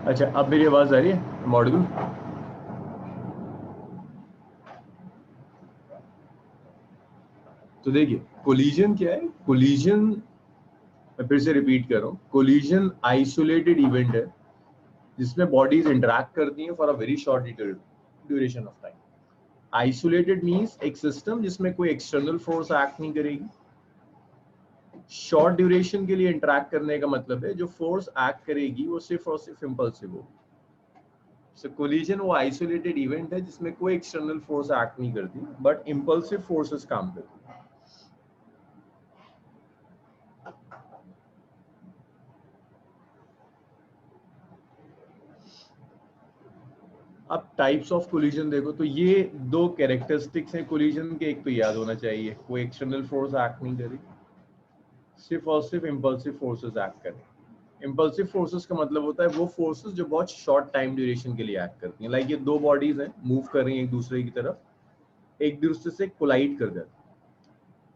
अच्छा, अब मेरी आवाज आ रही है मॉडल? तो देखिए, कोलिजन क्या है? कोलिजन, मैं फिर से रिपीट कर रहा हूँ, कोलिजन आइसोलेटेड इवेंट है जिसमें बॉडीज इंटरैक्ट करती हैं for a very short duration of time. Isolated means एक सिस्टम जिसमें कोई एक्सटर्नल फोर्स एक्ट नहीं करेगी। शॉर्ट ड्यूरेशन के लिए इंटरैक्ट करने का मतलब है जो फोर्स एक्ट करेगी वो सिर्फ और सिर्फ इम्पल्सिव होगी। सो कोलिजन वो आइसोलेटेड इवेंट है जिसमें कोई एक्सटर्नल फोर्स एक्ट नहीं करती, बट इम्पल्सिव फोर्सेस काम करती है। अब टाइप्स ऑफ कोलिजन देखो, तो ये दो कैरेक्टरिस्टिक्स हैं कोलिजन के, एक तो याद होना चाहिए, कोई एक्सटर्नल फोर्स एक्ट नहीं करेगी, सिर्फ और सिर्फ इम्पल्सिव फोर्सेस एक्ट करें। इम्पल्सिव फोर्सेस का मतलब होता है वो फोर्सेस जो बहुत शॉर्ट टाइम ड्यूरेशन के लिए एक्ट करती हैं। लाइक ये दो बॉडीज हैं, मूव कर रही हैं एक दूसरे की तरफ, एक दूसरे से कोलाइड कर जाती है।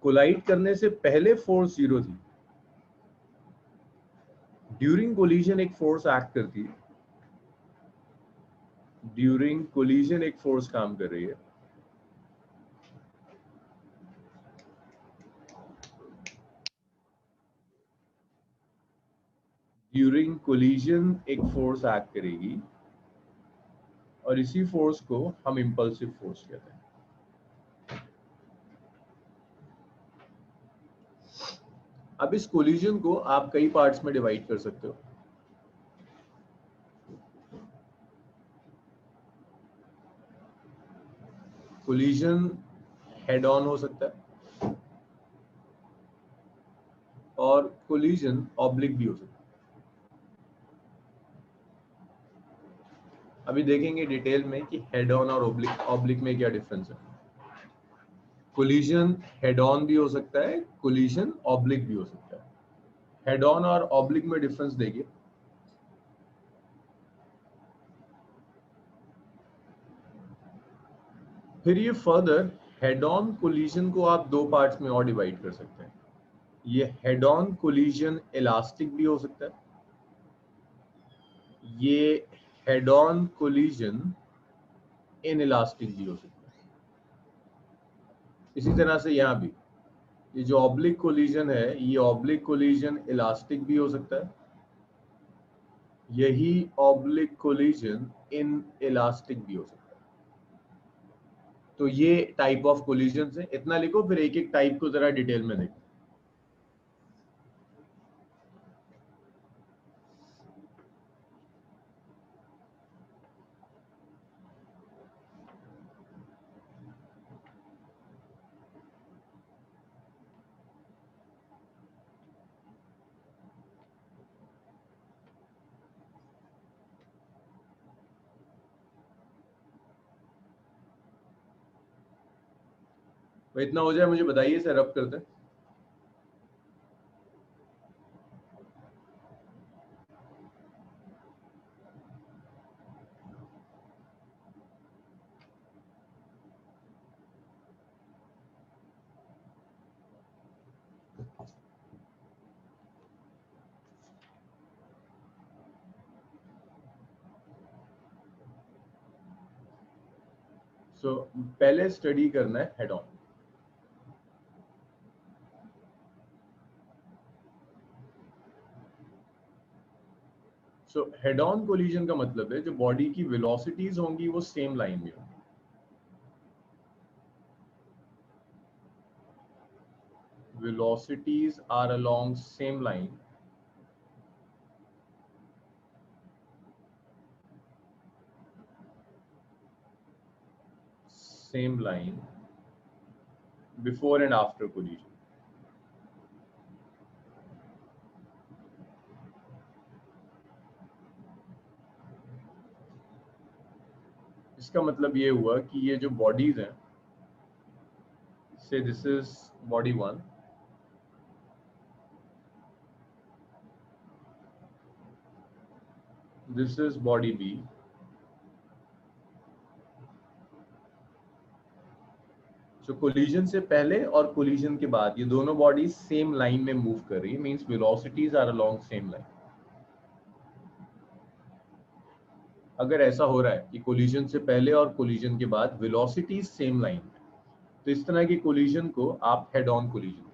कोलाइड करने से पहले फोर्स जीरो थी, ड्यूरिंग कोलिजन एक फोर्स एक्ट करती है, ड्यूरिंग कोलिजन एक फोर्स काम कर रही है। ड्यूरिंग कोलिजन एक फोर्स एक्ट करेगी और इसी फोर्स को हम इंपल्सिव फोर्स कहते हैं। अब इस कोलिजन को आप कई पार्ट्स में डिवाइड कर सकते हो। कोलिजन हेड ऑन हो सकता है और कोलिजन ऑब्लिक भी हो सकता है। अभी देखेंगे डिटेल में कि हेड ऑन और ऑब्लिक में क्या डिफरेंस है। कोलिजन हेड ऑन भी हो सकता है, कोलिजन ऑब्लिक भी हो सकता है। हेड ऑन और ऑब्लिक में डिफरेंस देखिए। फिर ये फर्दर हेड ऑन कोलिजन को आप दो पार्ट्स में और डिवाइड कर सकते हैं। ये हेड ऑन कोलिजन इलास्टिक भी हो सकता है, ये head on collision in elastic भी हो सकता है। इसी तरह से यहाँ भी ये जो ऑब्लिक कोलिजन है, ये ऑब्लिक कोलिजन इलास्टिक भी हो सकता है, यही ऑब्लिक कोलिजन इन इलास्टिक भी हो सकता है। तो ये टाइप ऑफ कोलिजन है। इतना लिखो, फिर एक एक टाइप को जरा डिटेल में देखो। तो इतना हो जाए मुझे बताइए, इसे रब करते हैं। पहले स्टडी करना है head on. Head on collision का मतलब है जो बॉडी की वेलोसिटीज होंगी वो सेम लाइन में होंगी। velocities are along same line, before and after collision. इसका मतलब ये हुआ कि ये जो बॉडीज हैं, से this is body 1, this is body B, जो कोलिजन से पहले और कोलिजन के बाद ये दोनों बॉडीज सेम लाइन में मूव कर रही है, means velocities are along same line. अगर ऐसा हो रहा है कि कोलिजन से पहले और कोलिजन के बाद वेलोसिटी सेम लाइन में, तो इस तरह की कोलिजन को आप हेड ऑन कोलिजन कहेंगे।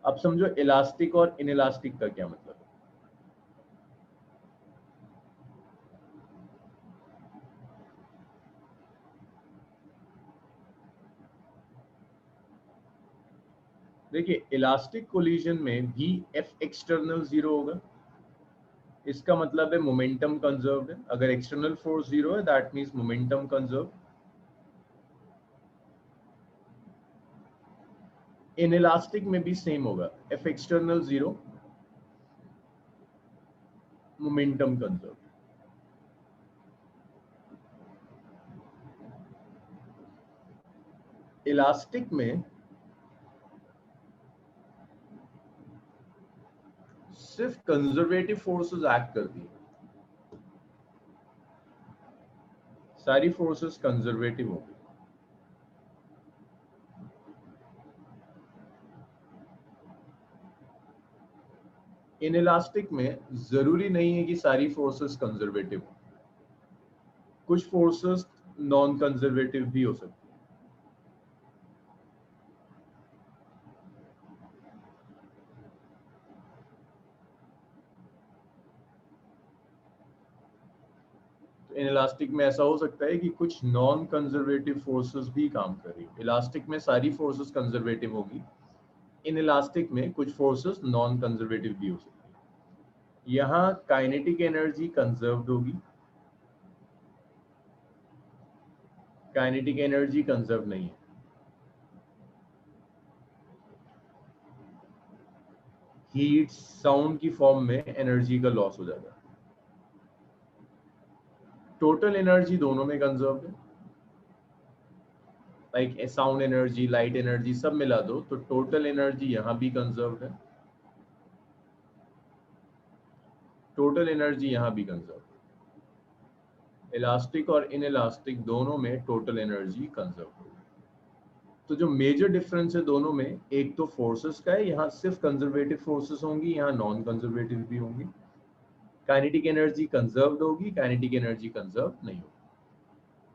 अब समझो इलास्टिक और इनइलास्टिक का क्या मतलब है। देखिए इलास्टिक कोलिजन में भी एफ एक्सटर्नल जीरो होगा, इसका मतलब है मोमेंटम कंजर्व्ड है। अगर एक्सटर्नल फोर्स जीरो है that means momentum conserve. Inelastic में भी सेम होगा, F external zero, momentum conserve. Elastic में सिर्फ कंजर्वेटिव फोर्सेस एक्ट करती है, सारी फोर्सेस कंजर्वेटिव होगी। इनइलास्टिक में जरूरी नहीं है कि सारी फोर्सेस कंजर्वेटिव हो, कुछ फोर्सेस नॉन कंजर्वेटिव भी हो सकती है। इलास्टिक में ऐसा हो सकता है कि कुछ नॉन कंजर्वेटिव फोर्सेस भी काम कर रही हो। इलास्टिक में सारी फोर्सेस कंजर्वेटिव होगी, इन इलास्टिक में कुछ फोर्सेस नॉन कंजर्वेटिव भी हो सकती है। यहाँ काइनेटिक एनर्जी कंजर्व्ड होगी, काइनेटिक एनर्जी कंजर्व नहीं है। हीट साउंड की फॉर्म में एनर्जी का लॉस हो जाता है। टोटल एनर्जी दोनों में कंजर्व है, like sound energy, light energy सब मिला दो तो टोटल एनर्जी यहाँ भी कंजर्व है, टोटल एनर्जी यहाँ भी कंजर्व है। इलास्टिक और इनइलास्टिक दोनों में टोटल एनर्जी कंजर्व होगी। तो जो मेजर डिफरेंस है दोनों में, एक तो फोर्सेस का है, यहाँ सिर्फ कंजर्वेटिव फोर्सेस होंगी, यहाँ नॉन कंजर्वेटिव भी होंगी। काइनेटिक एनर्जी कंजर्व्ड होगी, काइनेटिक एनर्जी कंजर्व नहीं होगी।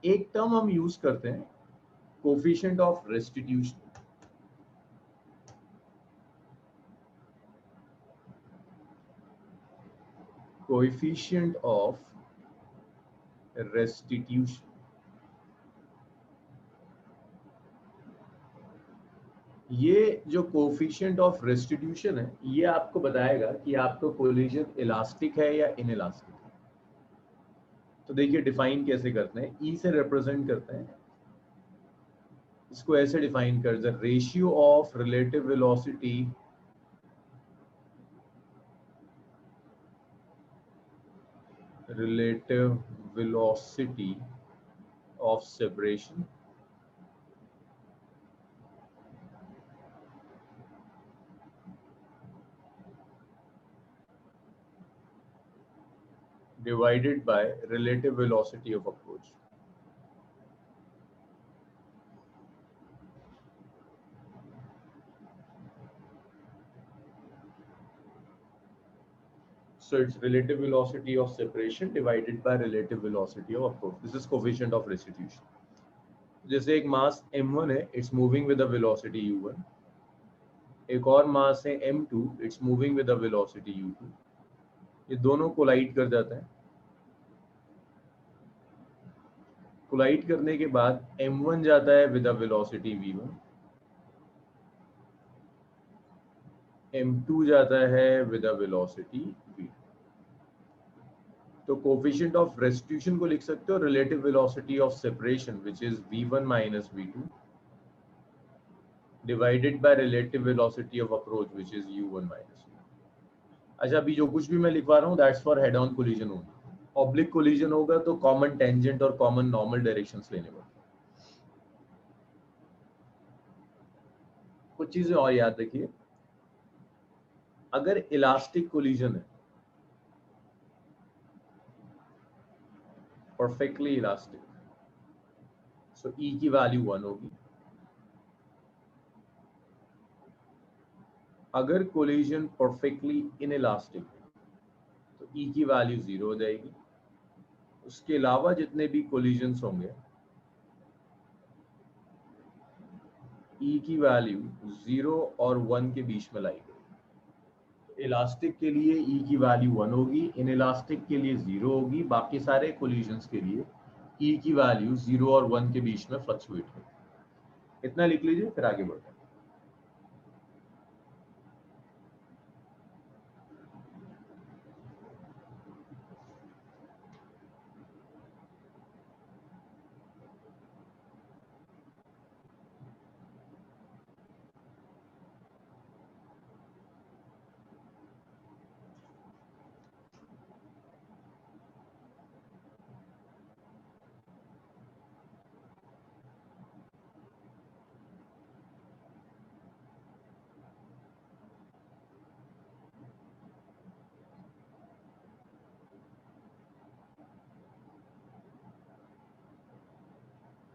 एक टर्म हम यूज करते हैं, coefficient of restitution. Coefficient of restitution, ये जो कोफिशिएंट ऑफ रेस्टिट्यूशन है, ये आपको बताएगा कि आपका कोलिजन इलास्टिक है या इनइलास्टिक है। तो देखिए डिफाइन कैसे करते हैं, ई से रिप्रेजेंट करते हैं इसको, ऐसे डिफाइन कर the ratio of relative velocity of separation divided by relative velocity of approach. So it's relative velocity of separation divided by relative velocity of approach. This is coefficient of restitution. जैसे एक मास m1 है, it's moving with the velocity u1. एक और मास है m2, it's moving with the velocity u2. ये दोनों collide कर जाते हैं। कोलाइड करने के बाद m1 जाता है with the velocity v1, m2 जाता है with the velocity v2. तो कोफिशिएंट ऑफ रेस्टिट्यूशन को लिख सकते हो relative velocity of separation which is v1 minus v2 divided by relative velocity of approach which is u1 minus v2। अच्छा, अभी जो कुछ भी मैं लिखवा रहा हूँ that's for head on collision only. Oblique collision होगा तो कॉमन टेंजेंट और कॉमन नॉर्मल डायरेक्शंस लेने पड़ते हैं। कुछ चीजें और याद रखिए, अगर इलास्टिक कोलिजन है, परफेक्टली इलास्टिक, सो E की वैल्यू 1 होगी। अगर कोलिजन परफेक्टली इनइलास्टिक है तो E की वैल्यू 0 हो जाएगी। उसके अलावा जितने भी कोलिजन्स होंगे ई की वैल्यू 0 और 1 के बीच में लाई गई। इलास्टिक के लिए ई की वैल्यू 1 होगी, इन इलास्टिक के लिए 0 होगी, बाकी सारे कोलिजन्स के लिए ई की वैल्यू 0 और 1 के बीच में फ्लक्चुएट होगी। इतना लिख लीजिए, फिर आगे बढ़ते हैं।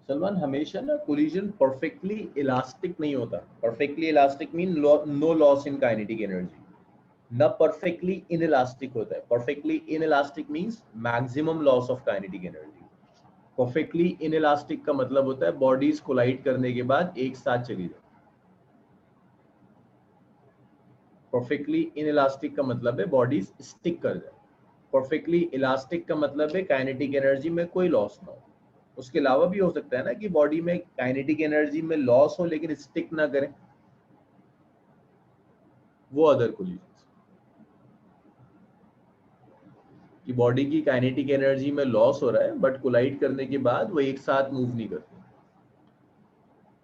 सलमान, हमेशा ना कोलिजन परफेक्टली इलास्टिक नहीं होता। Perfectly elastic mean no loss in kinetic energy, ना परफेक्टली इनइलास्टिक होता है। Perfectly inelastic means maximum loss of kinetic energy. Perfectly inelastic का मतलब होता है बॉडीज कोलाइड करने के बाद एक साथ चली जाए। परफेक्टली इनइलास्टिक का मतलब है बॉडीज स्टिक कर जाए। परफेक्टली इलास्टिक का मतलब है काइनेटिक एनर्जी में कोई लॉस ना हो। उसके अलावा भी हो सकता है ना कि बॉडी में काइनेटिक एनर्जी में लॉस हो लेकिन स्टिक ना करे, वो अदर कोलिजन। कि बॉडी की काइनेटिक एनर्जी में लॉस हो रहा है बट कोलाइड करने के बाद वो एक साथ मूव नहीं करते,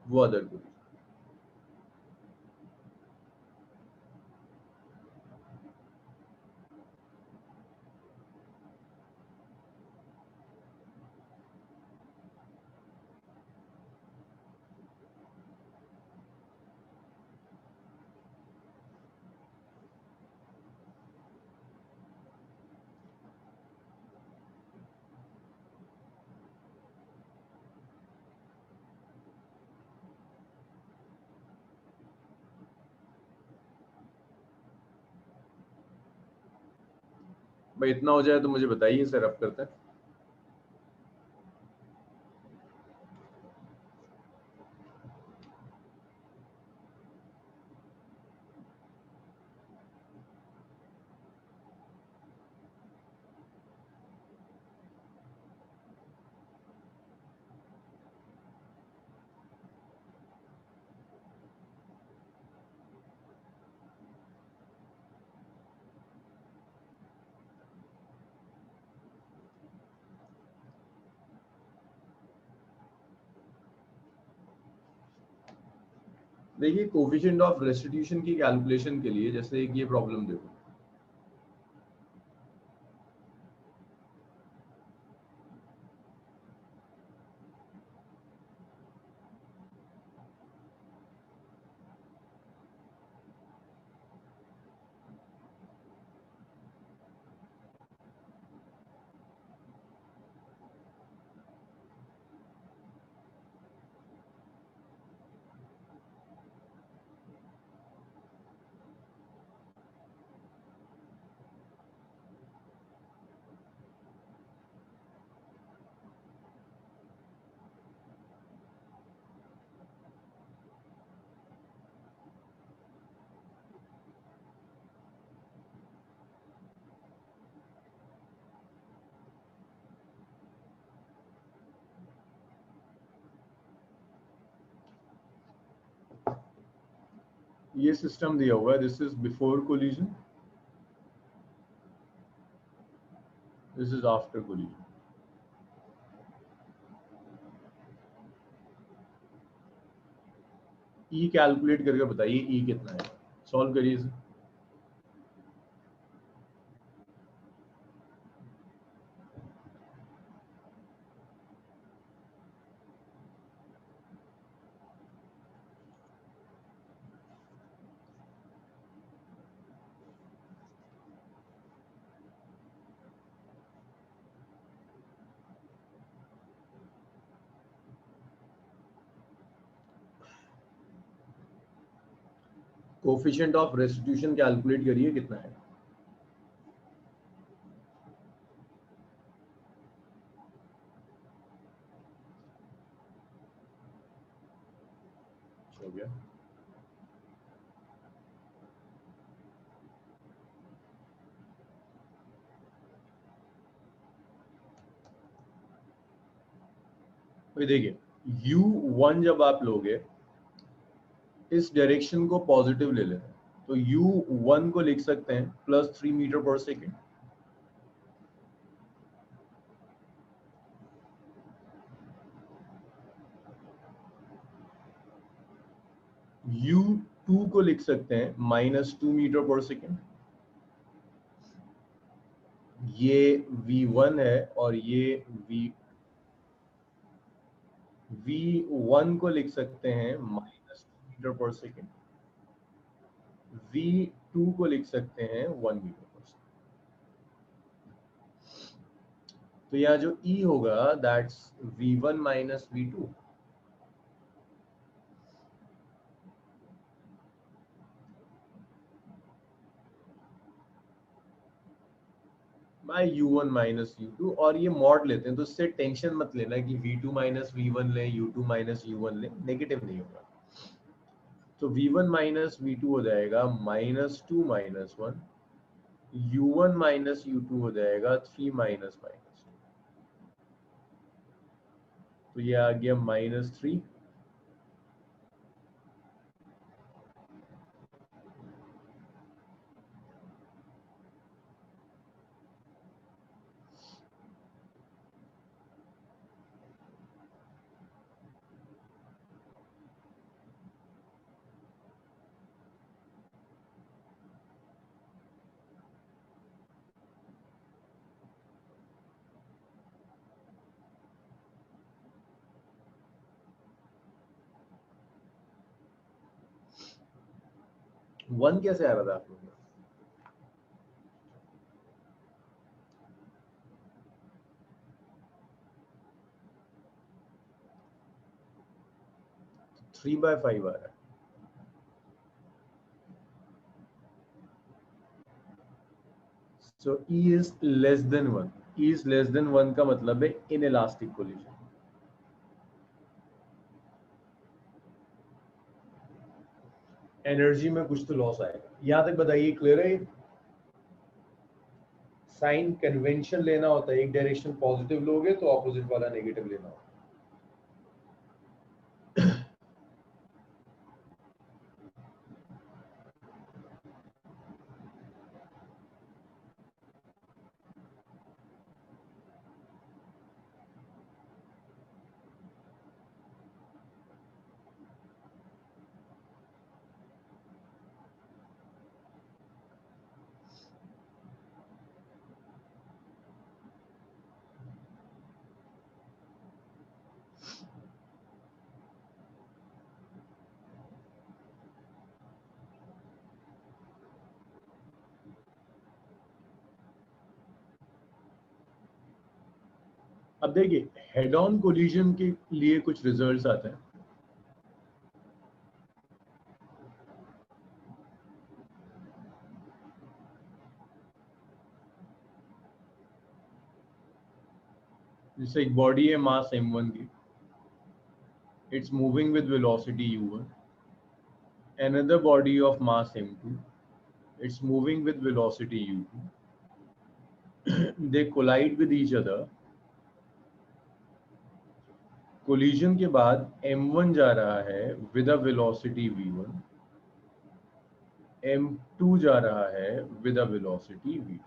वो अदर कोलिजन। भाई इतना हो जाए तो मुझे बताइए सर, अब करते हैं। देखिए कोफिशिएंट ऑफ रेस्टिट्यूशन की कैलकुलेशन के लिए जैसे एक ये प्रॉब्लम देखो। ये सिस्टम दिया हुआ है, this is before collision, this is after collision. E calculate करके बताइए ई कितना है, सॉल्व करिए इसे। कोफिशिएंट ऑफ रेस्टिट्यूशन कैलकुलेट करिए कितना है। तो देखिए u1 जब आप लोगे इस डायरेक्शन को पॉजिटिव ले लेते हैं, तो u1 को लिख सकते हैं +3 मीटर पर सेकेंड। u2 को लिख सकते हैं -2 मीटर पर सेकेंड। ये v1 है और ये v1 को लिख सकते हैं -2 मीटर पर सेकेंड। v2 को लिख सकते हैं 1 मीटर पर सेकेंड। तो यहाँ जो E होगा that's v1 minus v2। Bye u1 minus u2, और ये मॉड लेते हैं तो इससे टेंशन मत लेना कि v2 माइनस v1 ले, u2 माइनस u1 ले, नेगेटिव नहीं होगा। तो v1 माइनस v2 हो जाएगा -2 माइनस 1, u1 माइनस u2 हो जाएगा 3 माइनस माइनस 2। तो ये आ गया -3। वन कैसे आ रहा था आप लोगों को? तो 3/5 आ रहा है। So E is less than 1. E is less than 1 का मतलब है inelastic collision। एनर्जी में कुछ तो लॉस आएगा। यहां तक बताइए, क्लियर है? साइन कन्वेंशन लेना होता है, एक डायरेक्शन पॉजिटिव लोगे तो ऑपोजिट वाला नेगेटिव लेना होता है। अब देखिए हेड ऑन कोलिजन के लिए कुछ रिजल्ट्स आते हैं। जैसे एक बॉडी है मास m1 की, it's moving with velocity u1। another body of mass m2, it's moving with velocity u2। they collide with each other। Collision के बाद m1 जा रहा है with a velocity v1, m2 जा रहा है with a velocity v2।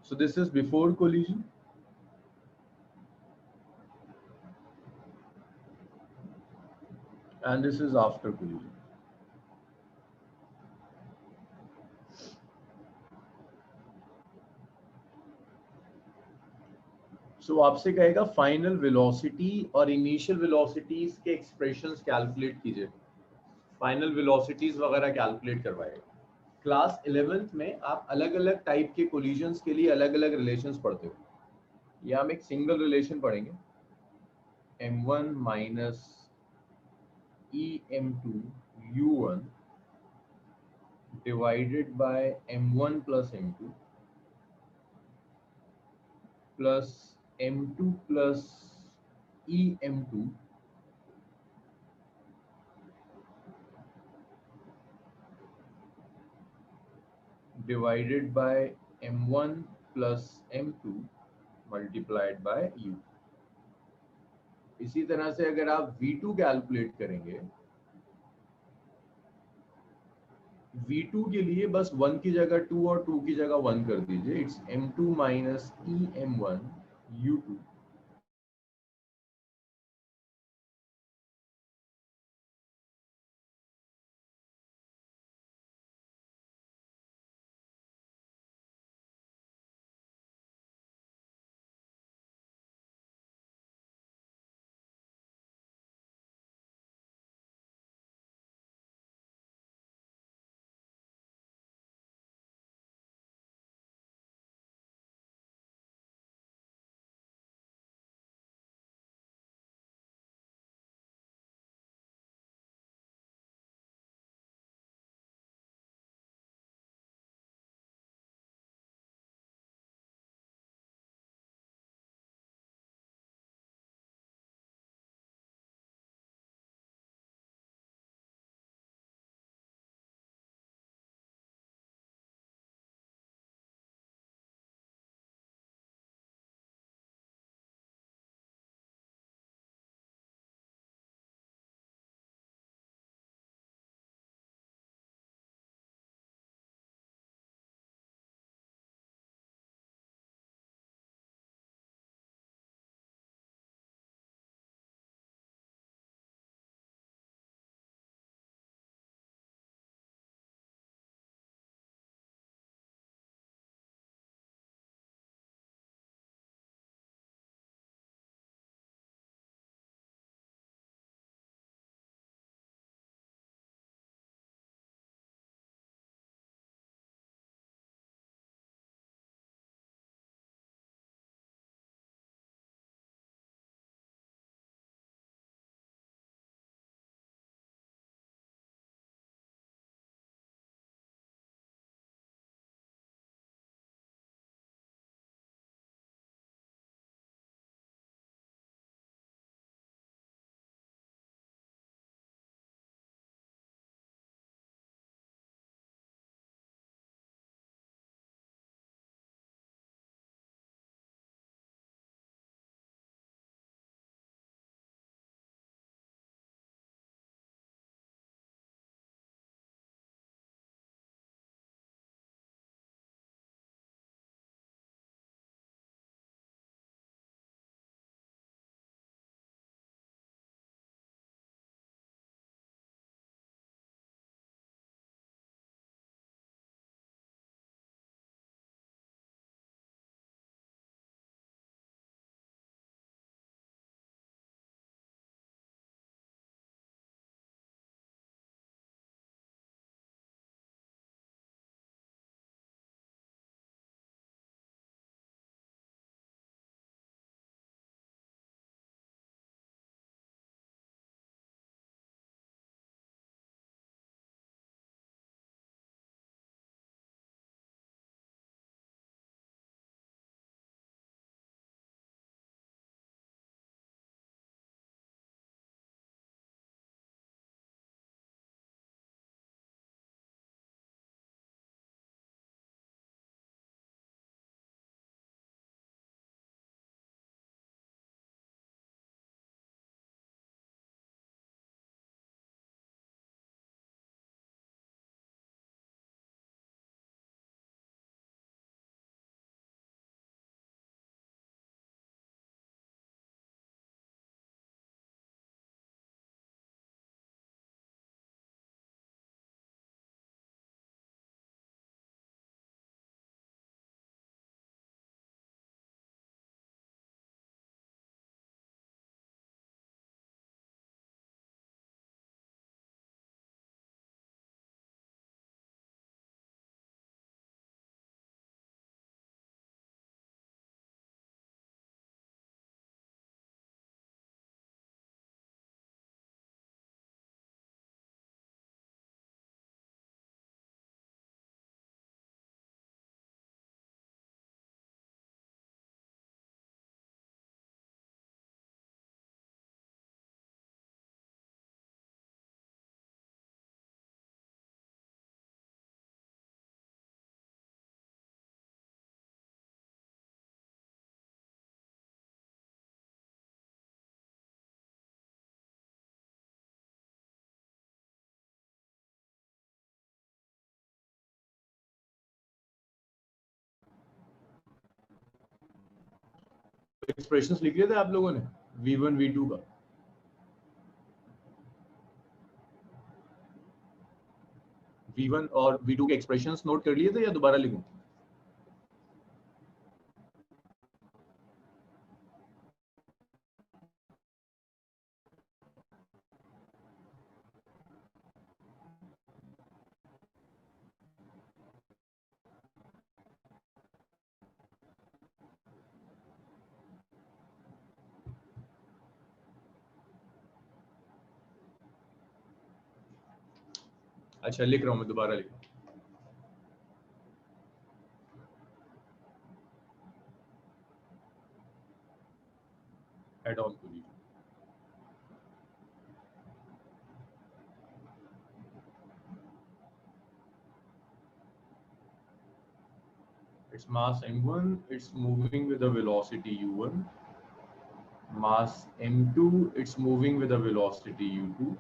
so this is before collision and this is after collision। सो आपसे कहेगा फाइनल वेलोसिटी और इनिशियल वेलोसिटीज के एक्सप्रेशंस कैलकुलेट कीजिए, फाइनल वेलोसिटीज वगैरह कैलकुलेट करवाएगा। क्लास 11th में आप अलग अलग टाइप के कोलिजन्स के लिए अलग अलग रिलेशंस पढ़ते हो। यहाँ हम एक सिंगल रिलेशन पढ़ेंगे, m1 minus em2 u1 divided by m1 plus m2 plus m2 plus em2 divided by m1 plus m2 multiplied by u। इसी तरह से अगर आप V2 कैलकुलेट करेंगे, V2 के लिए बस 1 की जगह 2 और 2 की जगह 1 कर दीजिए, it's M2 minus EM1 U2। Expressions लिख लिए थे आप लोगों ने V1 V2 का? V1 और V2 के एक्सप्रेशंस नोट कर लिए थे या दोबारा लिखूं? अच्छा लिख रहा हूं मैं, दोबारा लिख रहा हूं। Head on collision, its mass m1, it's moving with a velocity u1. Mass m2, it's moving with a velocity u2.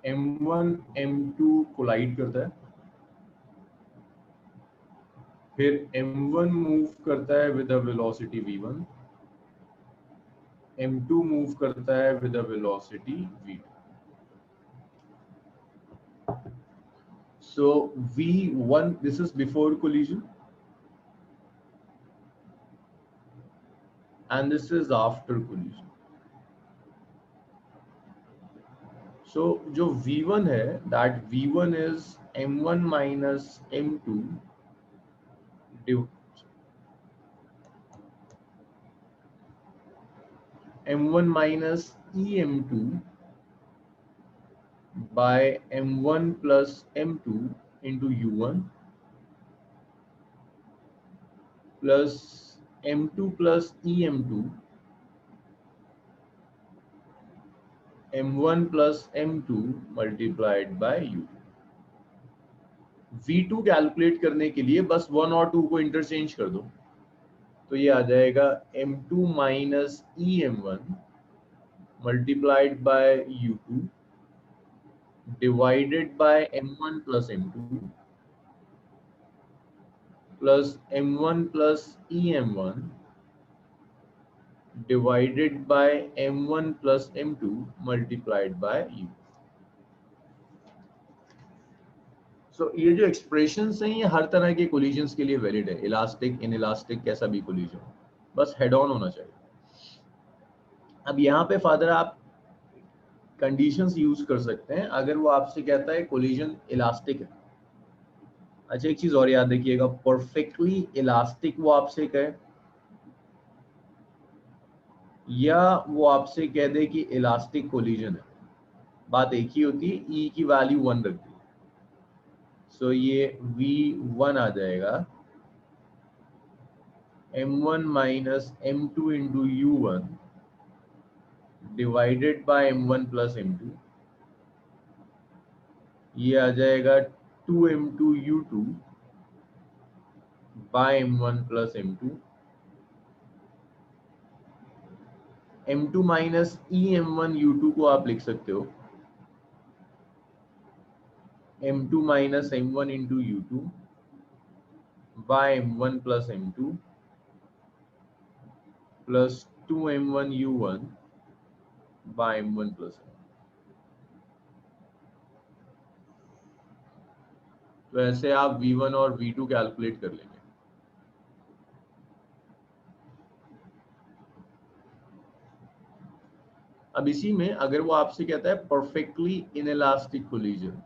m1 m2 collide करता है, फिर m1 मूव करता है with a velocity v1, m2 move करता है with a velocity v2. So v1, this is before collision, and this is after collision. So जो v1 है, that v1 is m1 minus m2 m1 minus em2 by m1 plus m2 into u1 plus m2 plus em2 m1 plus m2 multiplied by u2. v2 calculate करने के लिए बस 1 और 2 को interchange कर दो, तो ये आ जाएगा m2 minus em1 multiplied by u2 divided by m1 plus m2 plus m1 plus em1 divided by m1 plus m2 multiplied by u. So ये जो एक्सप्रेशंस हैं ये हर तरह के कोलिजन्स के लिए वैलिड है, इलास्टिक, इनइलास्टिक, कैसा भी कोलिजन, बस हेड ऑन होना चाहिए. अब यहाँ पे फादर आप कंडीशंस यूज कर सकते हैं अगर वो आपसे कहता है कोलिजन इलास्टिक है. अच्छा एक चीज और याद रखिएगा, परफेक्टली इलास्टिक वो आपसे कहे या वो आपसे कह दे कि इलास्टिक कोलिजन है, बात एक ही होती है, ई की वैल्यू 1 रख दी. सो ये v1 आ जाएगा m1 minus m2 into u1 divided by m1 plus m2. ये आ जाएगा 2m2 u2 by m1 plus m2. m2 minus em1 u2 को आप लिख सकते हो m2 minus m1 into u2 by m1 plus m2 plus 2m1 u1 by m1 plus m2. तो ऐसे आप v1 और v2 कैलकुलेट कर लेंगे. अब इसी में अगर वो आपसे कहता है perfectly inelastic collision,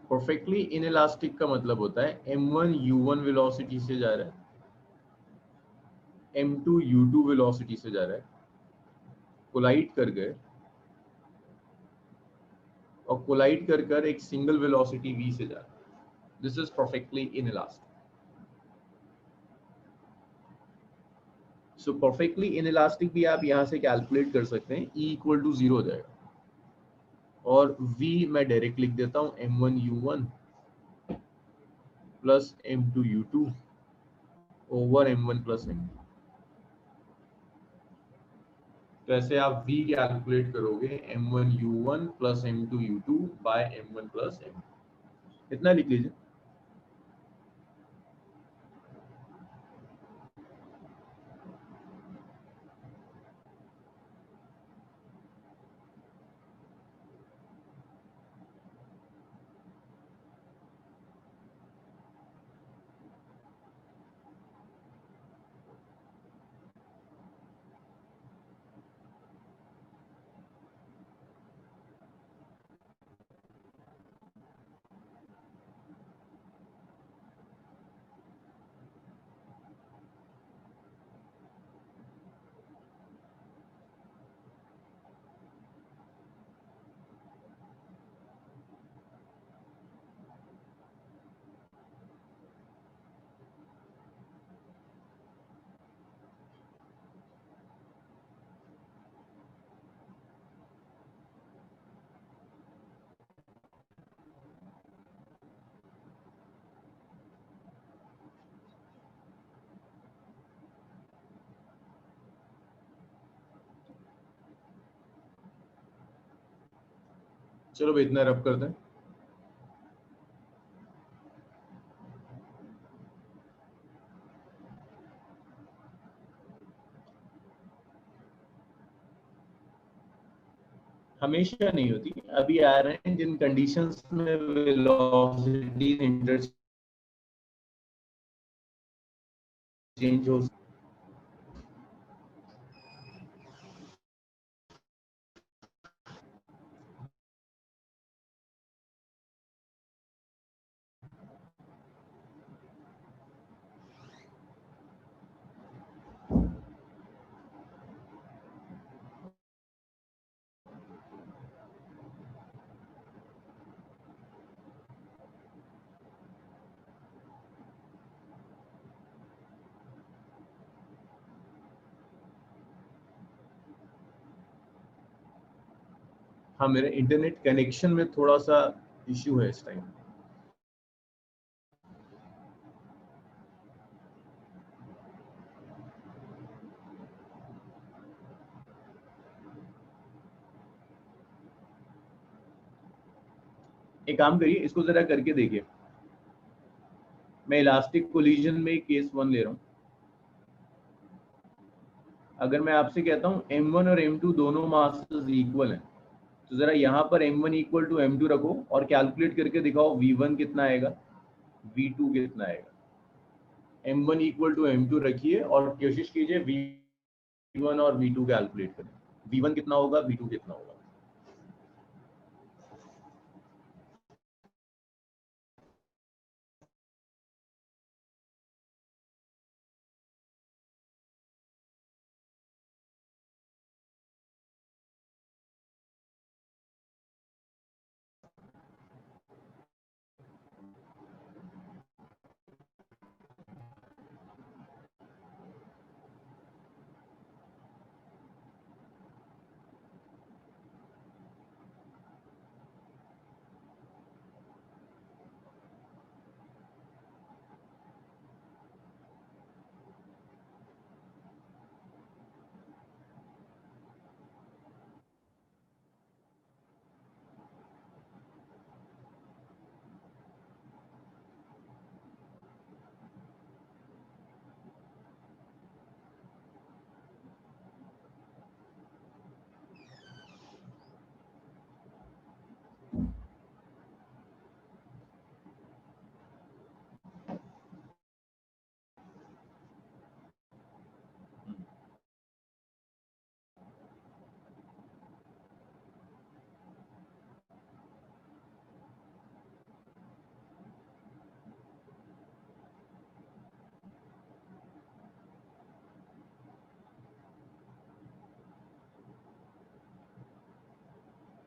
perfectly inelastic का मतलब होता है m1 u1 वेलोसिटी से जा रहा है, m2 u2 वेलोसिटी से जा रहा है, कोलाइड कर गए और कोलाइड कर कर एक सिंगल वेलोसिटी v से जा रहा है. This is perfectly inelastic. So perfectly inelastic भी आप यहां से कैलकुलेट कर सकते हैं, E इक्वल टू 0 हो जाएगा और v मैं डायरेक्ट लिख देता हूं m1 u1 plus m2 u2 over m1 plus m2. तो ऐसे आप v कैलकुलेट करोगे m1 u1 plus m2 u2 by m1 plus m2. इतना लिख लीजिए. चलो भाई इतना रब करते हैं। हमेशा नहीं होती, अभी आ रहे हैं जिन कंडीशंस में वेलोसिटी इंटरचेंज हो। हाँ, मेरे इंटरनेट कनेक्शन में थोड़ा सा इश्यू है इस टाइम। एक काम करिए, इसको जरा करके देखिए। मैं इलास्टिक कोलिजन में केस 1 ले रहा हूँ। अगर मैं आपसे कहता हूँ m1 और m2 दोनों मासेस इक्वल हैं, तो जरा यहाँ पर m1 इक्वल टू m2 रखो और कैलकुलेट करके दिखाओ v1 कितना आएगा, v2 कितना आएगा। m1 इक्वल टू m2 रखिए और कोशिश कीजिए v1 और v2 कैलकुलेट करें। v1 कितना होगा, v2 कितना होगा।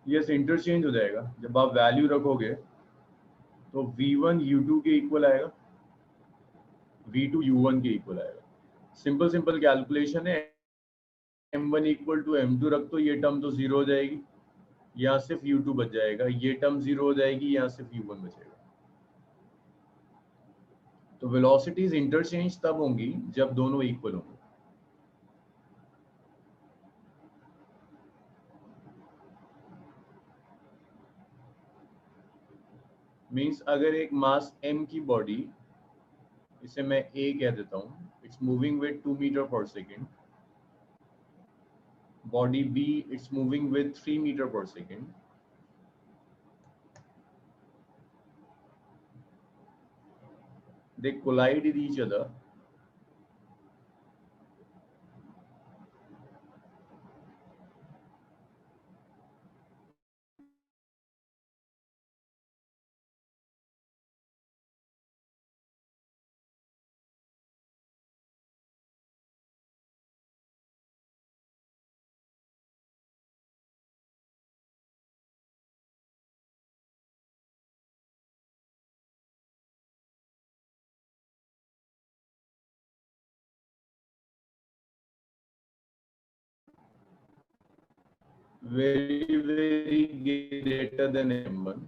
यस, इंटरचेंज हो जाएगा। जब आप वैल्यू रखोगे तो v1 u2 के इक्वल आएगा, v2 u1 के इक्वल आएगा। सिंपल सिंपल कैलकुलेशन है। m1 इक्वल टू m2 रख, तो ये टर्म तो जीरो हो जाएगी, यहाँ सिर्फ u2 बच जाएगा, ये टर्म जीरो हो जाएगी, यहाँ सिर्फ u1 बचेगा। तो वेलोसिटीज इंटरचेंज तब होंगी जब दोनों इक्वल होंगे। मींस अगर एक मास m की बॉडी, इसे मैं a कह देता हूँ, it's moving with 2 metre per second. Body b, it's moving with 3 metre per second. They collide with each other. Very greater than m1.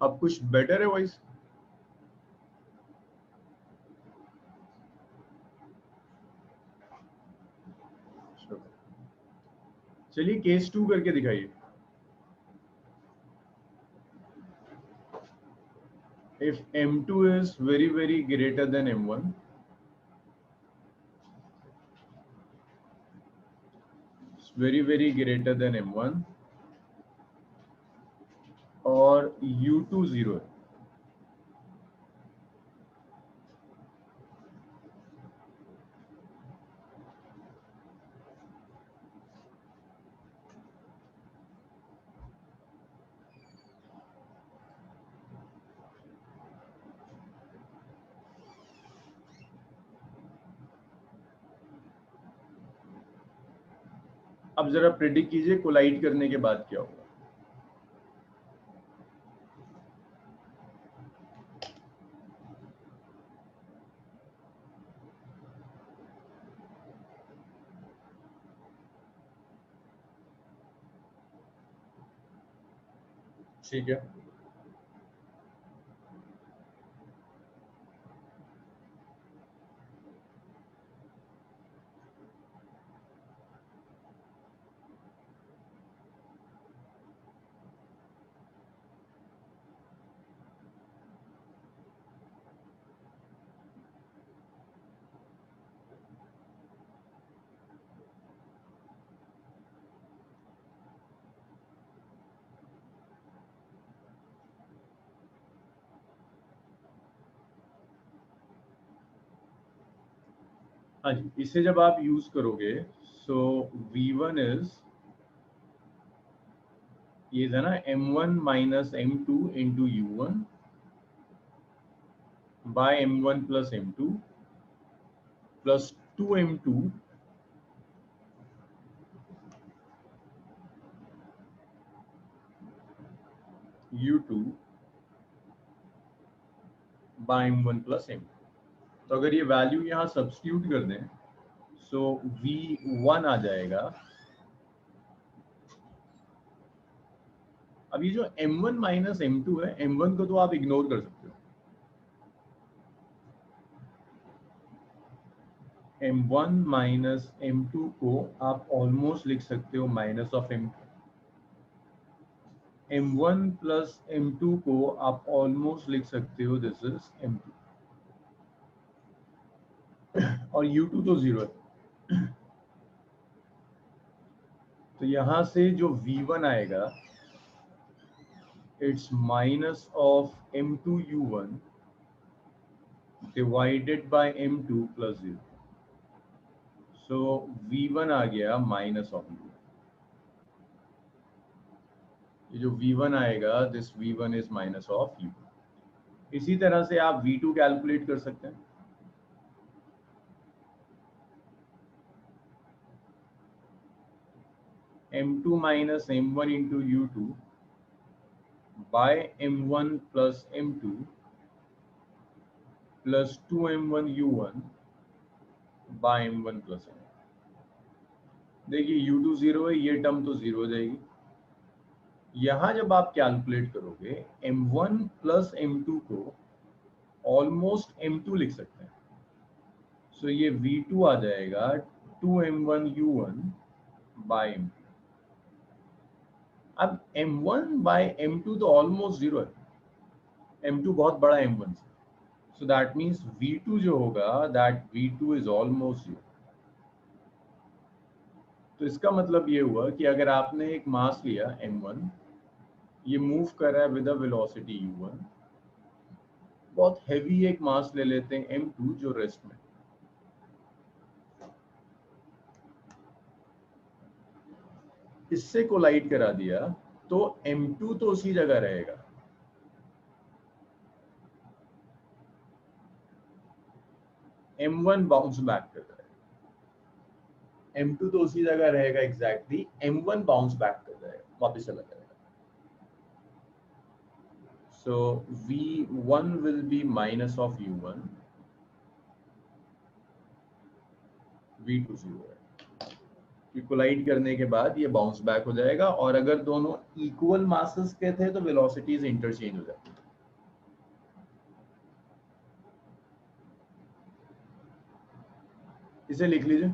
अब कुछ बेटर है वॉइस? चलिए केस 2 करके दिखाइए। If M2 is very greater than M1, it's very greater than M1 और U2 0 है, अब जरा प्रेडिक्ट कीजिए कोलाइड करने के बाद क्या होगा। ठीक है, हाँ जी, इसे जब आप यूज करोगे सो V1 इज ये था ना M1 minus M2 into U1 by M1 plus M2 plus 2M2 U2 by M1 plus M2। तो अगर ये वैल्यू यहाँ सब्स्टिट्यूट कर दें सो V1 आ जाएगा। अब ये जो M1 माइनस M2 है, M1 को तो आप इग्नोर कर सकते हो, M1 माइनस M2 को आप ऑलमोस्ट लिख सकते हो minus of M2। M1 plus M2 को आप ऑलमोस्ट लिख सकते हो दिस इज M2 और U2 तो 0 है। तो यहां से जो V1 आएगा it's minus of M2 U1 divided by M2 plus 0। So V1 आ गया माइनस ऑफ U। ये जो V1 आएगा this V1 is minus of U। इसी तरह से आप V2 कैलकुलेट कर सकते हैं। M2 minus M1 into U2 by M1 plus M2 plus 2M1 U1 by M1 plus M। देखिए U2 0 है, ये टर्म तो 0 हो जाएगी। यहां जब आप कैलकुलेट करोगे M1 प्लस M2 को ऑलमोस्ट M2 लिख सकते हैं। सो ये V2 आ जाएगा 2M1 U1 बाय M2। अब M1 बाय M2 तो ऑलमोस्ट 0 है, M2 बहुत बड़ा M1 से, सो दैट मीन्स V2 जो होगा दैट V2 इज ऑलमोस्ट 0। तो इसका मतलब ये हुआ कि अगर आपने एक मास लिया M1, ये मूव कर रहा है विद अ वेलोसिटी U1, बहुत हैवी एक मास ले लेते हैं M2 जो रेस्ट में, इससे कोलाइड करा दिया तो M2 तो उसी जगह रहेगा, M1 बाउंस बैक कर जाएगा। M2 तो उसी जगह रहेगा एग्जैक्टली, M1 बाउंस बैक कर जाएगा, वापस चला जाएगा। So V1 will be minus of U1, V2 0 है कोलाइड करने के बाद ये बाउंस बैक हो जाएगा, और अगर दोनों इक्वल मासेस के थे तो वेलोसिटीज इंटरचेंज हो जाती है। इसे लिख लीजिए।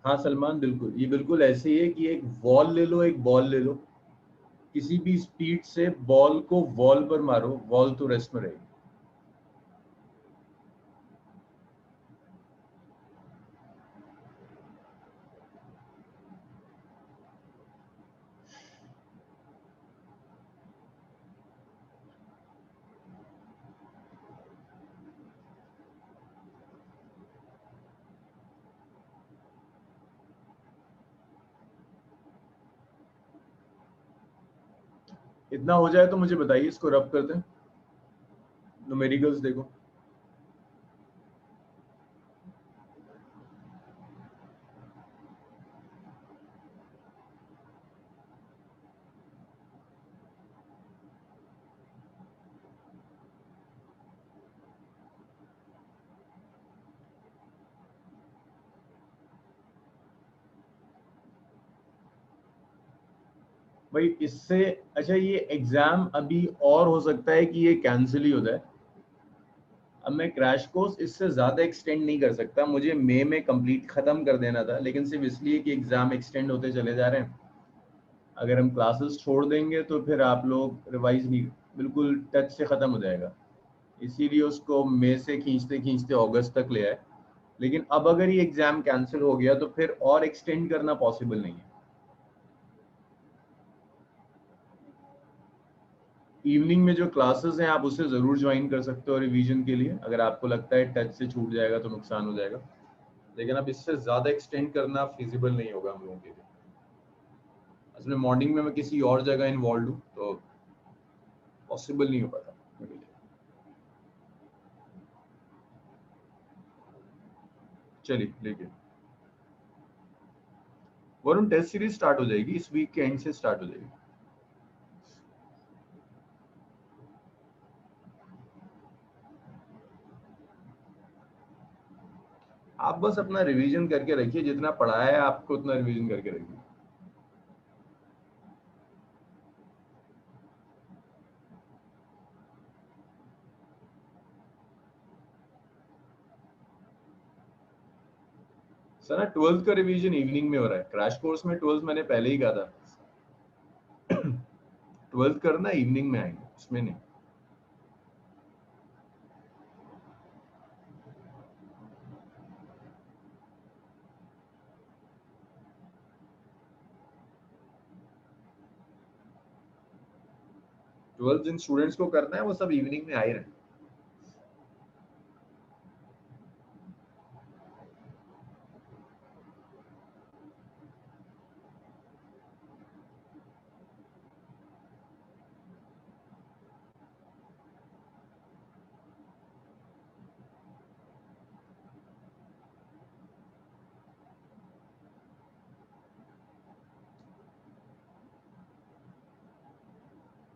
हाँ सलमान, बिल्कुल ये बिल्कुल ऐसे ही है कि एक वॉल ले लो, एक बॉल ले लो, किसी भी स्पीड से बॉल को वॉल पर मारो, वॉल तो रेस्ट में रहेगी। इतना हो जाए तो मुझे बताइए, इसको रब करते हैं। न्यूमेरिकल्स देखो। भाई इससे अच्छा, ये एग्जाम अभी और हो सकता है कि ये कैंसिल ही हो जाए। अब मैं क्रैश कोर्स इससे ज़्यादा एक्सटेंड नहीं कर सकता, मुझे मई में कंप्लीट ख़त्म कर देना था, लेकिन सिर्फ इसलिए कि एग्ज़ाम एक्सटेंड होते चले जा रहे हैं। अगर हम क्लासेस छोड़ देंगे तो फिर आप लोग रिवाइज नहीं, बिल्कुल टच से ख़त्म हो जाएगा, इसीलिए उसको मई से खींचते खींचते अगस्त तक ले आए। लेकिन अब अगर ये एग्ज़ाम कैंसिल हो गया तो फिर और एक्सटेंड करना पॉसिबल नहीं है। इवनिंग में जो क्लासेस हैं आप उसे ज़रूर ज्वाइन कर सकते हो रिवीजन के लिए, अगर आपको लगता है टच से छूट जाएगा तो नुकसान हो जाएगा, लेकिन अब इससे ज़्यादा एक्सटेंड करना फिजिबल नहीं होगा हम लोगों के लिए। असल में मॉर्निंग में मैं किसी और जगह इन्वॉल्व हूँ तो पॉसिबल नहीं हो पाता मेरे लिए। चलिए लेकिन वरुण, टेस्ट सीरीज स्टार्ट हो जाएगी इस वीक के एंड से, स्टार्ट हो जाएगी। आप बस अपना रिवीजन करके रखिए, जितना पढ़ाया है आपको उतना रिवीजन करके रखिए। सर ना, 12th का रिवीजन इवनिंग में हो रहा है, क्रैश कोर्स में 12th मैंने पहले ही कहा था। 12th करना इवनिंग में आएंगे, उसमें नहीं। 12th जिन स्टूडेंट्स को करना है वो सब इवनिंग में आ ही रहे हैं।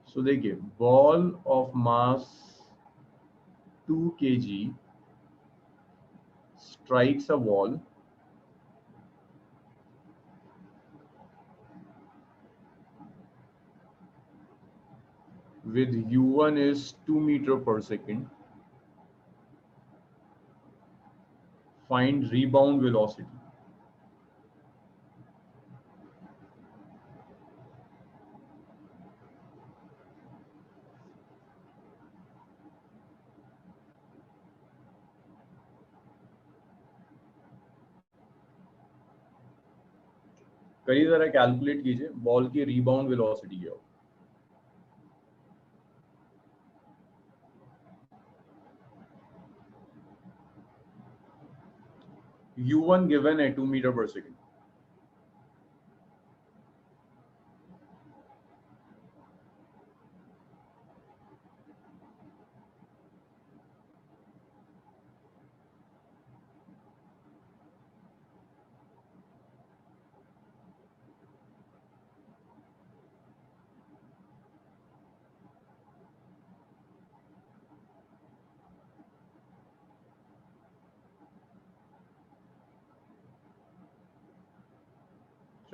सो देखिए, ball of mass 2 kg strikes a wall with u1 is 2 meter per second. Find rebound velocity. कई जरा कैलकुलेट कीजिए बॉल की रीबाउंड वेलोसिटी क्या हो। u1 गिवन है 2 मीटर पर सेकंड।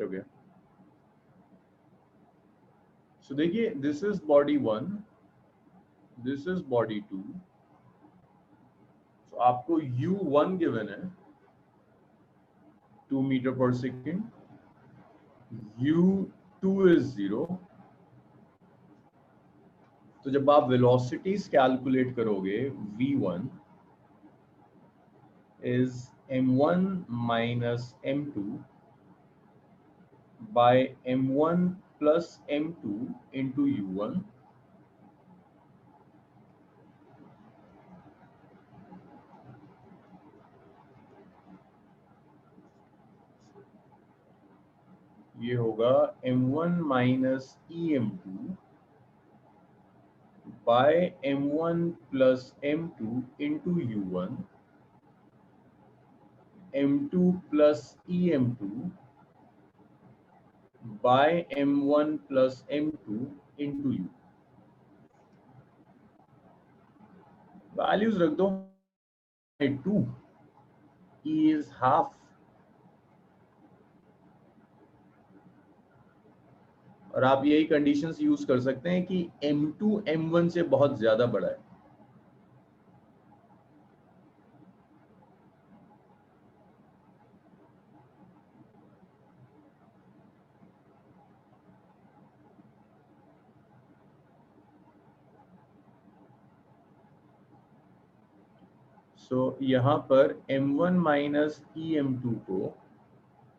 हो गया। सो देखिए, this is body 1, this is body 2। तो आपको u1 गिवन है 2 metre per second, u2 is 0। तो जब आप वेलोसिटीज कैलकुलेट करोगे, v1 is m1 minus m2 by m1 plus m2 into u1, ये होगा m1 minus em2 by m1 plus m2 into u1, m2 plus em2 by m1 plus m2 into u। Values रख दो। 2 e is half, और आप यही conditions use कर सकते हैं कि m2 m1 से बहुत ज्यादा बड़ा है। सो यहाँ पर m1 माइनस em2 को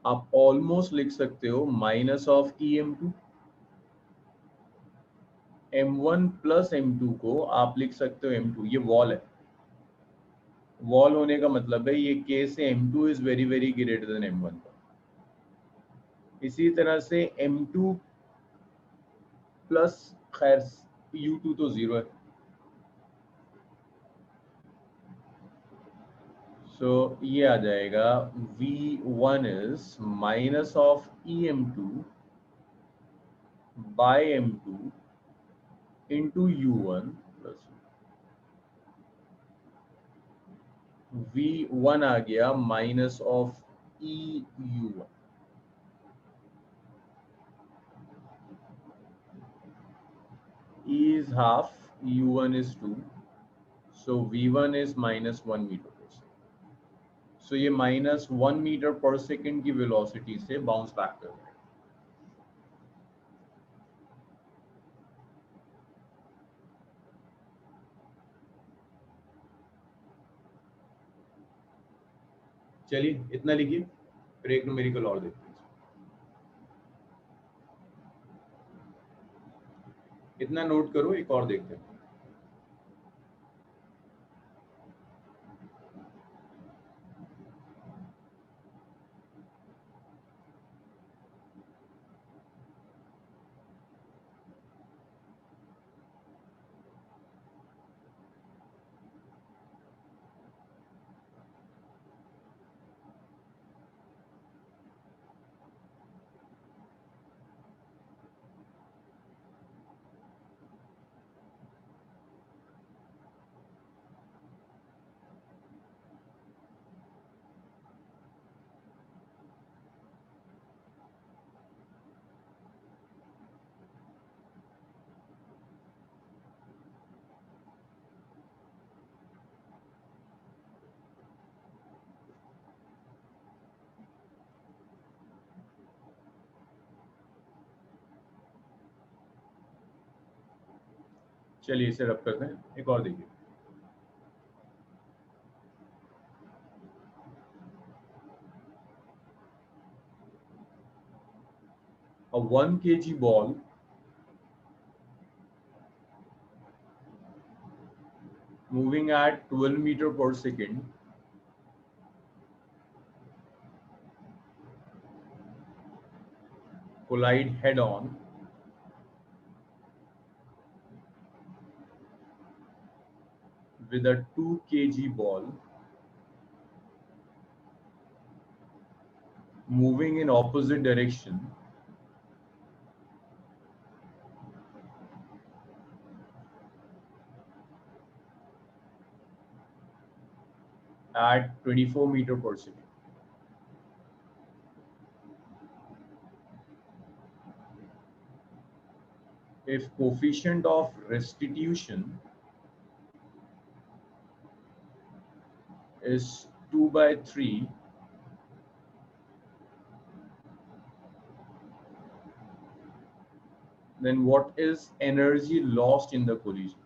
आप ऑलमोस्ट लिख सकते हो minus of em2, m1 plus m2 को आप लिख सकते हो m2। ये वॉल है, वॉल होने का मतलब है ये k से m2 is very very greater than m1। इसी तरह से m2 प्लस, खैर u2 तो 0 है। सो ये आ जाएगा v1 is minus of em2 by m2 into u1 plus v1 आ गया minus of e u1। e is half, u1 is 2, so v1 is minus 1 metre per second. सो ये माइनस 1 मीटर पर सेकेंड की velocity से bounce back कर रहा है। चलिए इतना लिखिए, फिर एक न्यूमेरिकल और देखते हैं। इतना नोट करो, एक और देखते हैं। चलिए इसे रब करते हैं, एक और देखिए। A 1 kg ball moving at 12 meter per second collide head on with a 2 kg ball moving in opposite direction at 24 meter per second। if coefficient of restitution is 2/3, then what is energy lost in the collision?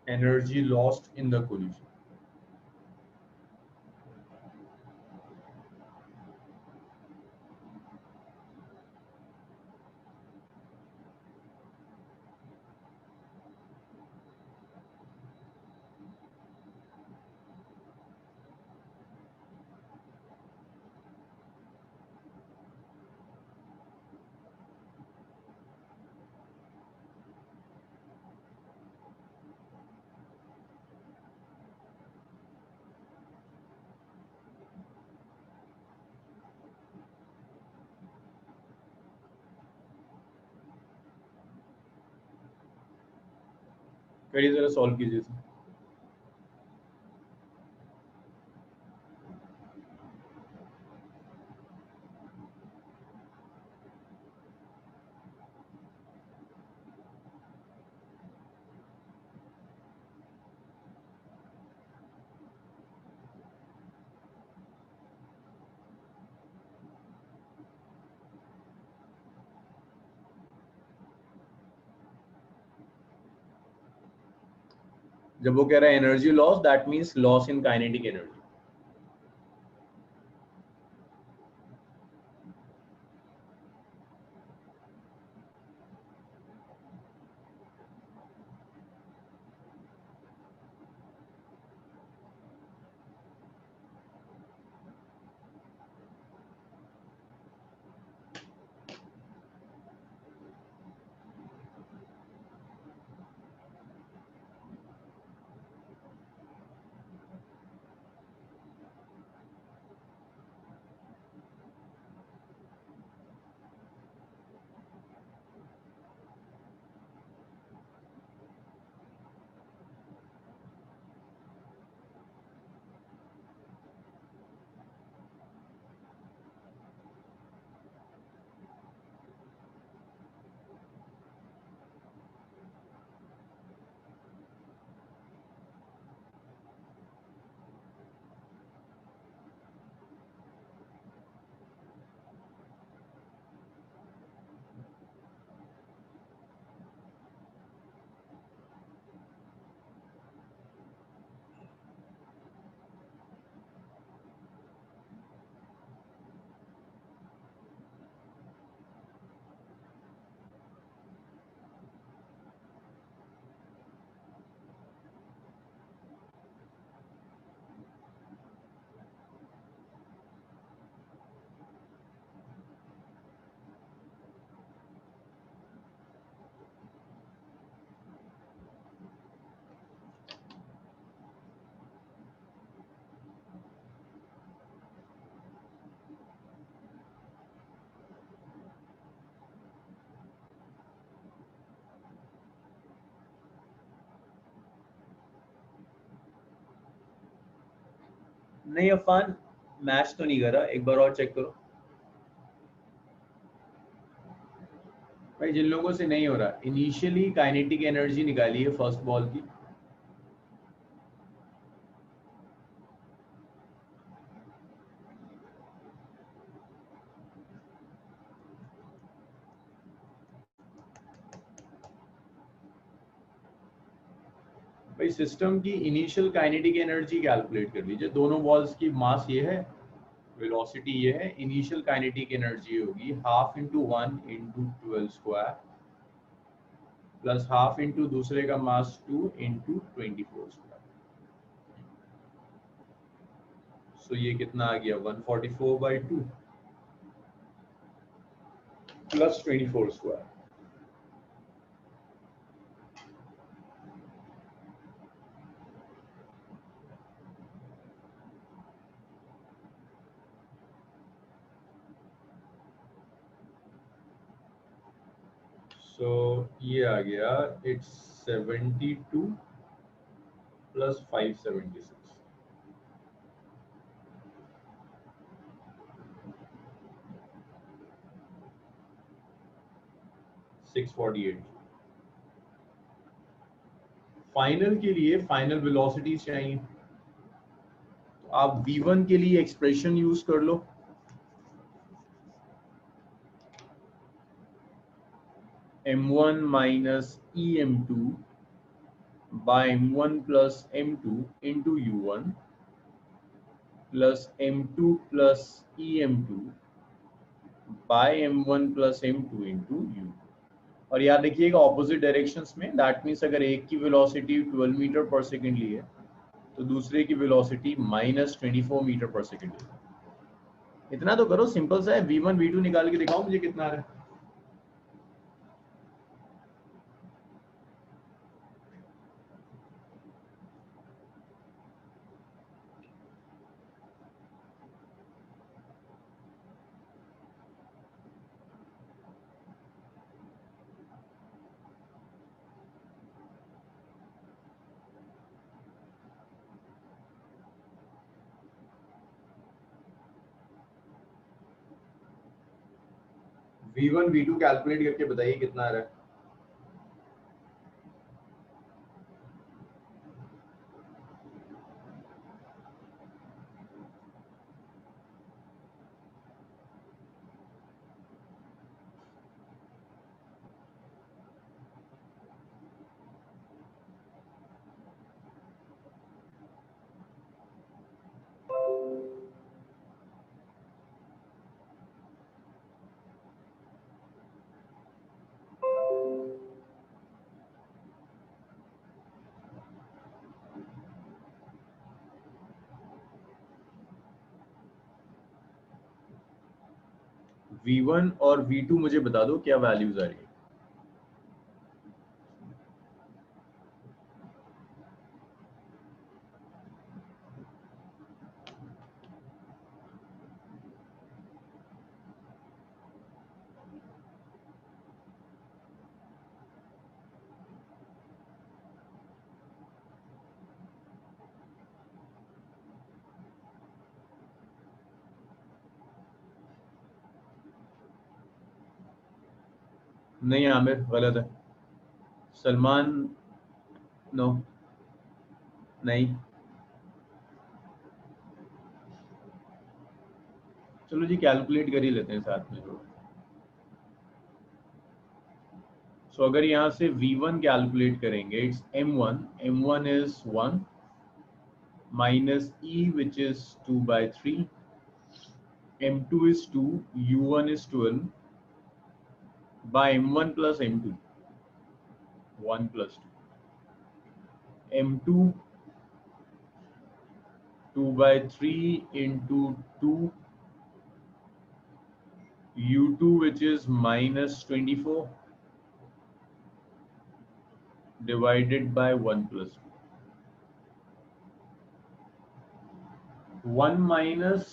Energy lost in the collision. करिए जरा solve कीजिए इसे। जब वो कह रहा है energy loss, that means loss in kinetic energy. नहीं अफान, मैच तो नहीं करा, एक बार और चेक करो भाई। जिन लोगों से नहीं हो रहा, इनिशियली काइनेटिक एनर्जी निकाली है फर्स्ट बॉल की। भाई सिस्टम की इनिशियल काइनेटिक एनर्जी कैलकुलेट कर लीजिए। दोनों बॉल्स की मास ये है, वेलोसिटी ये है, इनिशियल काइनेटिक एनर्जी होगी half into 1 × 12² plus half into दूसरे का मास 2 × 24²। सो ये कितना आ गया 144/2 प्लस 24²। सो ये आ गया, इट्स 72 प्लस 576। 648। फाइनल के लिए फाइनल वेलोसिटीज चाहिए, तो आप v1 के लिए एक्सप्रेशन यूज कर लो, m1 minus em2 by m1 plus m2 into u1 plus m2 plus em2 by m1 plus m2 into u। और याद रखिएगा ऑपोजिट डायरेक्शंस में, दैट मीन्स अगर एक की वेलोसिटी 12 मीटर पर सेकेंड ली है तो दूसरे की वेलोसिटी -24 मीटर पर सेकेंड ली है। इतना तो करो, सिंपल सा है। v1 v2 निकाल के दिखाओ मुझे कितना आ रहा है। v1 v2 कैलकुलेट करके बताइए कितना आ रहा है। v1 और v2 मुझे बता दो क्या वैल्यूज आ रही है। नहीं आमिर, गलत है। सलमान, नो, नहीं। चलो जी कैलकुलेट कर ही लेते हैं साथ में। सो अगर यहाँ से v1 कैलकुलेट करेंगे, it's m1, m1 is 1 minus e which is 2/3, m2 is 2, u1 is 12 by m1 plus m2, 1 plus 2, m2 2/3 into 2, u2 which is -24 divided by 1 plus 2, 1 minus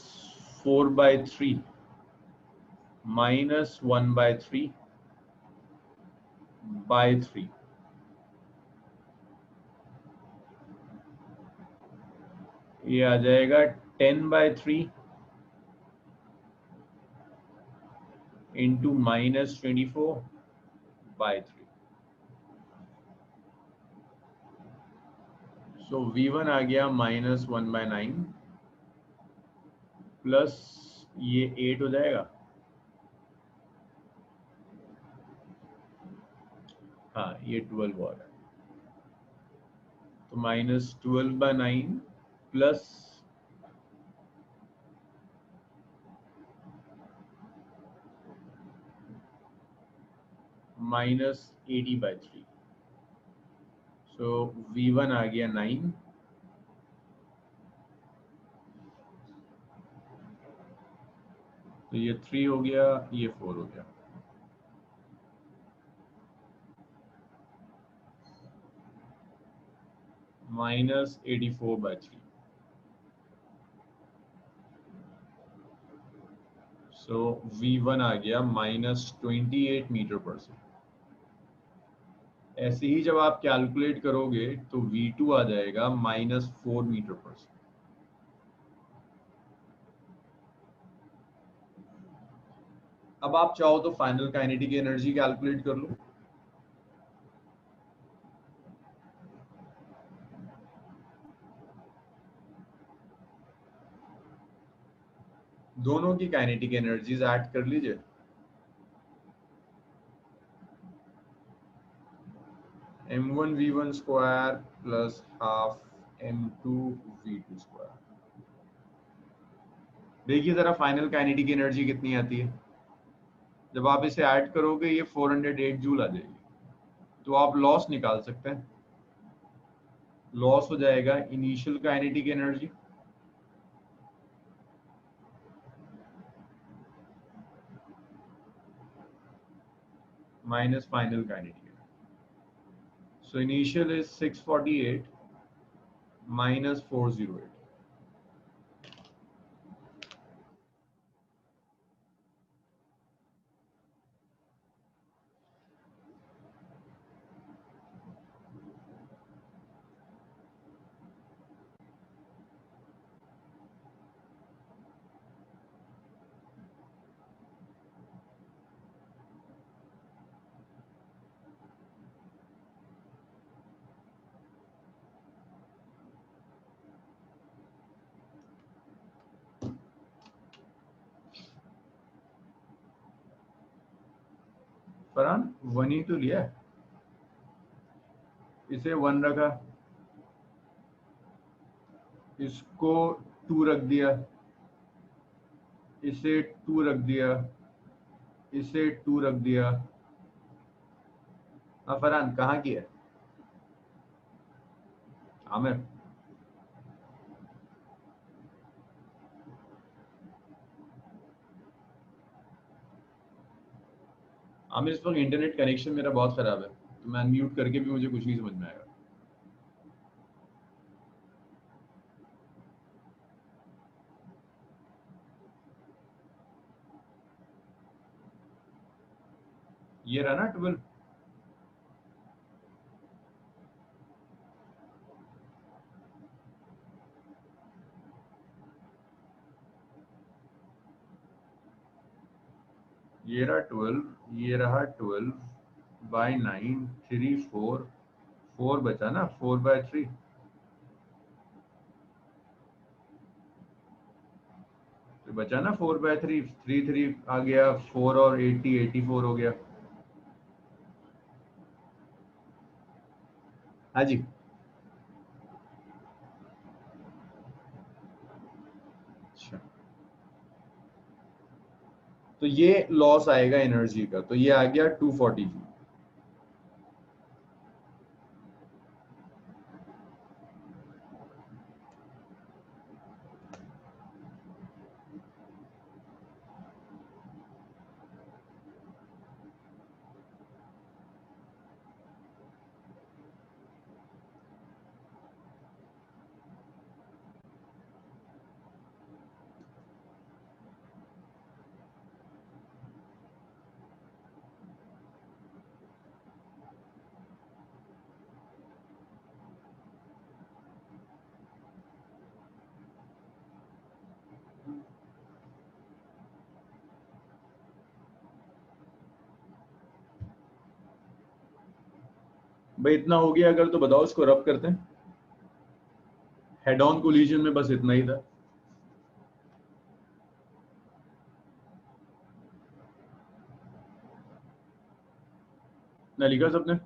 4/3 minus 1/3 by 3, ये आ जाएगा 10/3 into -24 by 3। सो v1 आ गया -1/9 plus ये 8 हो जाएगा, हाँ ये 12 और है, तो -12/9 प्लस -80/3। सो v1 आ गया 9, तो ये 3 हो गया, ये 4 हो गया, -84/3। सो v1 आ गया -28 मीटर पर सेकेंड। ऐसे ही जब आप कैलकुलेट करोगे तो v2 आ जाएगा -4 मीटर पर सेकेंड। अब आप चाहो तो फाइनल काइनेटिक एनर्जी कैलकुलेट कर लो। दोनों की काइनेटिक एनर्जीज ऐड कर लीजिए। m1v1 square plus half m2v2 square. देखिए जरा फाइनल काइनेटिक एनर्जी कितनी आती है। जब आप इसे ऐड करोगे ये 408 जूल आ जाएगी। तो आप लॉस निकाल सकते हैं। लॉस हो जाएगा initial kinetic energy minus final kinetic energy. So initial is 648 minus 408. Farhan 1 ही तो लिया है, इसे 1 रखा, इसको 2 रख दिया, इसे 2 रख दिया, इसे 2 रख दिया। हाँ फरहान कहाँ की है? आमिर आमिर इस वक्त इंटरनेट कनेक्शन मेरा बहुत खराब है, तो मैं अनम्यूट करके भी मुझे कुछ नहीं समझ में आएगा। ये रहा ना 12। ये रहा 12, ये रहा 12 बाई 9 3 4 4 बचा ना 4/3। तो बचा ना 4/3, 3 3 आ गया 4 और 80 84 हो गया। हाँ जी अच्छा, तो ये लॉस आएगा एनर्जी का, तो ये आ गया 240 जी। भाई इतना हो गया अगर, तो बताओ इसको रब करते हैं। हेड ऑन कोलिजन में बस इतना ही था। ना लिखा सबने?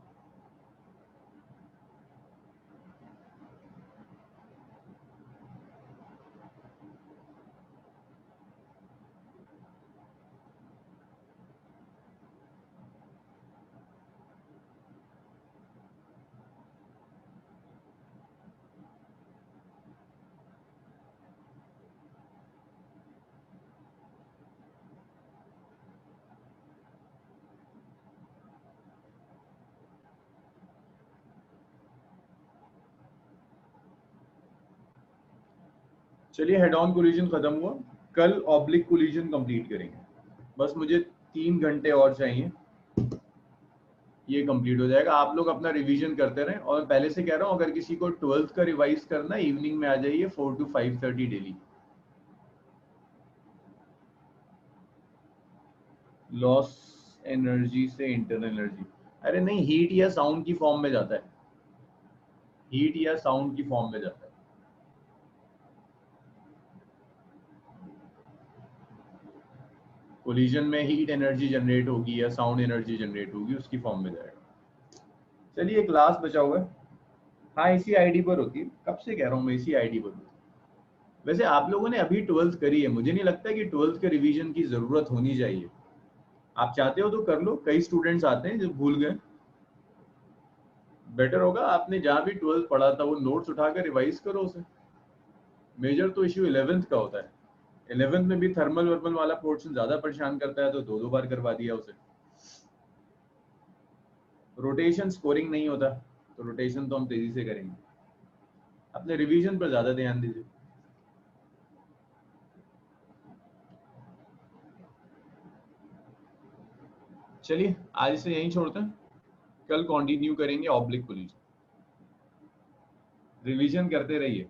चलिए हेड ऑन कोलिजन खत्म हुआ, कल ऑब्लिक कोलिजन कंप्लीट करेंगे। बस मुझे 3 घंटे और चाहिए, ये कंप्लीट हो जाएगा। आप लोग अपना रिवीजन करते रहें, और पहले से कह रहा हूँ अगर किसी को 12th का रिवाइज करना है इवनिंग में आ जाइए 4 to 5:30 डेली। लॉस एनर्जी से इंटरनल एनर्जी, अरे नहीं हीट या साउंड की फॉर्म में जाता है, हीट या साउंड की फॉर्म में जाता है। कोलिजन में हीट एनर्जी जनरेट होगी या साउंड एनर्जी जनरेट होगी, उसकी फॉर्म में जाएगा। चलिए एक लास्ट बचा हुआ है। हाँ इसी आईडी पर होती है, कब से कह रहा हूँ मैं इसी आईडी पर होती है। वैसे आप लोगों ने अभी 12th करी है, मुझे नहीं लगता कि 12th के रिवीजन की जरूरत होनी चाहिए। आप चाहते हो तो कर लो, कई स्टूडेंट्स आते हैं जो भूल गए। बेटर होगा आपने जहाँ भी 12th पढ़ा था वो नोट्स उठाकर रिवाइज करो उसे। मेजर तो इश्यू 11th का होता है। 11th में भी थर्मल वर्मल वाला पोर्शन ज्यादा परेशान करता है, तो दो बार करवा दिया उसे। रोटेशन स्कोरिंग नहीं होता, तो रोटेशन तो हम तेजी से करेंगे। अपने रिवीजन पर ज्यादा ध्यान दीजिए। चलिए आज इसे यहीं छोड़ते हैं, कल कंटिन्यू करेंगे ऑब्लिक कोलिजन। रिवीजन करते रहिए।